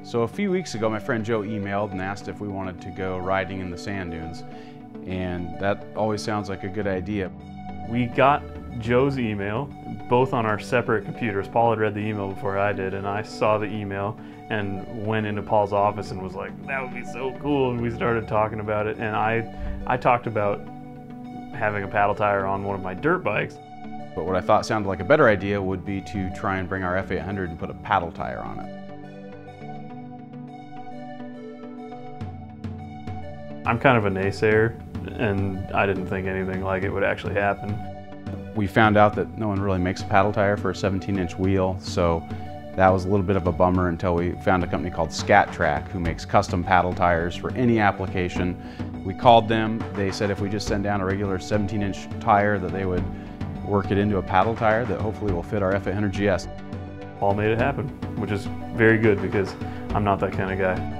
So a few weeks ago, my friend Joe emailed and asked if we wanted to go riding in the sand dunes, and that always sounds like a good idea. We got Joe's email, both on our separate computers. Paul had read the email before I did, and I saw the email and went into Paul's office and was like, that would be so cool, and we started talking about it, and I talked about having a paddle tire on one of my dirt bikes. But what I thought sounded like a better idea would be to try and bring our F800 and put a paddle tire on it. I'm kind of a naysayer, and I didn't think anything like it would actually happen. We found out that no one really makes a paddle tire for a 17-inch wheel, so that was a little bit of a bummer until we found a company called Touratech who makes custom paddle tires for any application. We called them. They said if we just send down a regular 17-inch tire that they would work it into a paddle tire that hopefully will fit our F800GS. Paul made it happen, which is very good because I'm not that kind of guy.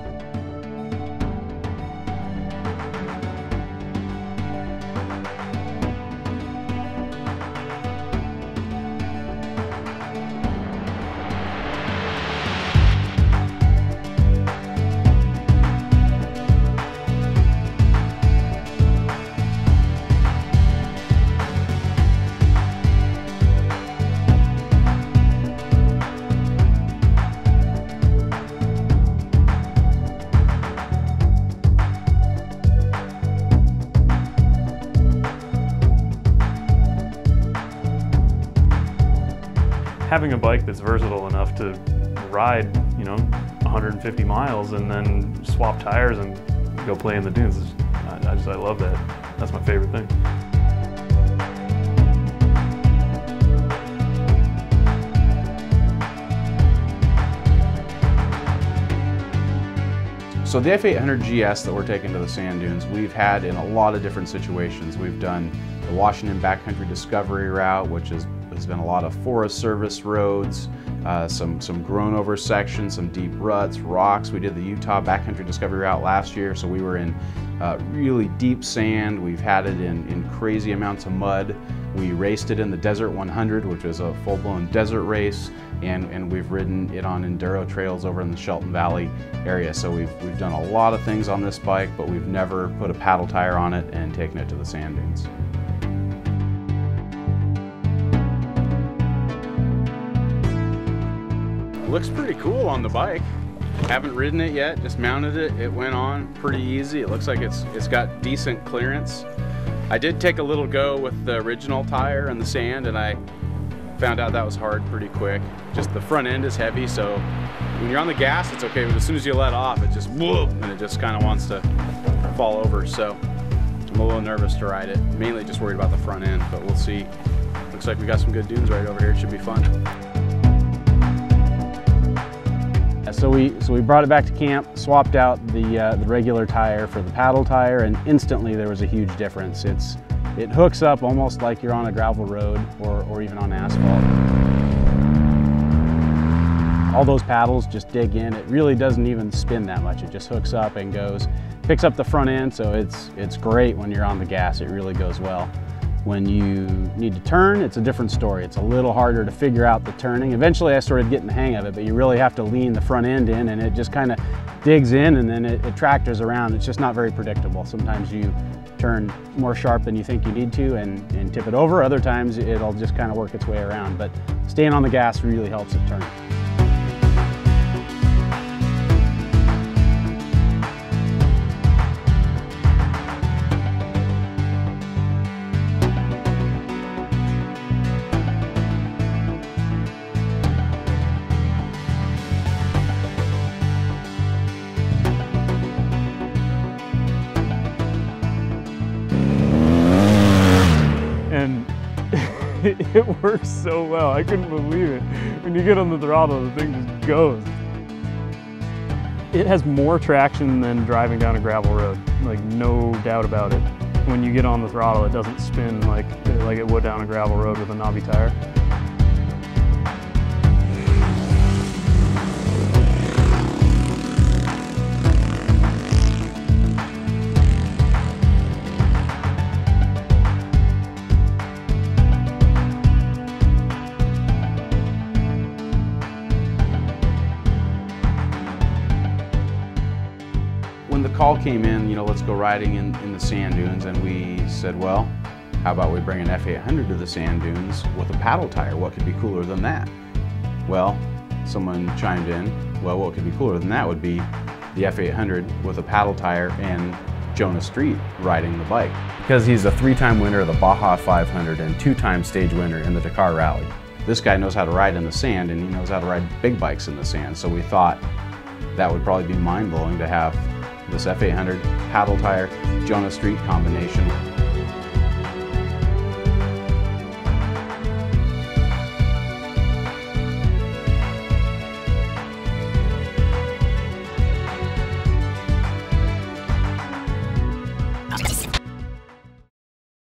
Having a bike that's versatile enough to ride, 150 miles and then swap tires and go play in the dunes, I love that. That's my favorite thing. So the F800GS that we're taking to the sand dunes, we've had in a lot of different situations. We've done the Washington Backcountry Discovery Route, which has been a lot of Forest Service roads, some grown over sections, some deep ruts, rocks. We did the Utah Backcountry Discovery Route last year, so we were in really deep sand. We've had it in crazy amounts of mud. We raced it in the Desert 100, which was a full-blown desert race, and we've ridden it on enduro trails over in the Shelton Valley area. So we've done a lot of things on this bike, but we've never put a paddle tire on it and taken it to the sand dunes. Looks pretty cool on the bike. Haven't ridden it yet, just mounted it. It went on pretty easy. It looks like it's got decent clearance. I did take a little go with the original tire in the sand, and I found out that was hard pretty quick. Just the front end is heavy, so when you're on the gas, it's okay, but as soon as you let off, it just whoop, and it just kind of wants to fall over. So I'm a little nervous to ride it. Mainly just worried about the front end, but we'll see. Looks like we got some good dunes right over here. It should be fun. So we brought it back to camp, swapped out the regular tire for the paddle tire, and instantly there was a huge difference. It hooks up almost like you're on a gravel road or even on asphalt. All those paddles just dig in. It really doesn't even spin that much. It just hooks up and goes. Picks up the front end, so it's great when you're on the gas. It really goes well. When you need to turn, it's a different story. It's a little harder to figure out the turning. Eventually I started getting the hang of it, but you really have to lean the front end in, and it just kind of digs in, and then it tractors around. It's just not very predictable. Sometimes you turn more sharp than you think you need to and tip it over. Other times it'll just kind of work its way around, but staying on the gas really helps it turn. And it works so well. I couldn't believe it. When you get on the throttle, the thing just goes. It has more traction than driving down a gravel road, like no doubt about it. When you get on the throttle, it doesn't spin like it would down a gravel road with a knobby tire. the call came in, you know, let's go riding in the sand dunes, and we said, well, how about we bring an F800 to the sand dunes with a paddle tire? What could be cooler than that? Well, someone chimed in, well, what could be cooler than that would be the F800 with a paddle tire and Jonah Street riding the bike. Because he's a 3-time winner of the Baja 500 and 2-time stage winner in the Dakar Rally. This guy knows how to ride in the sand, and he knows how to ride big bikes in the sand, so we thought that would probably be mind-blowing to have this F800 paddle tire Jonah Street combination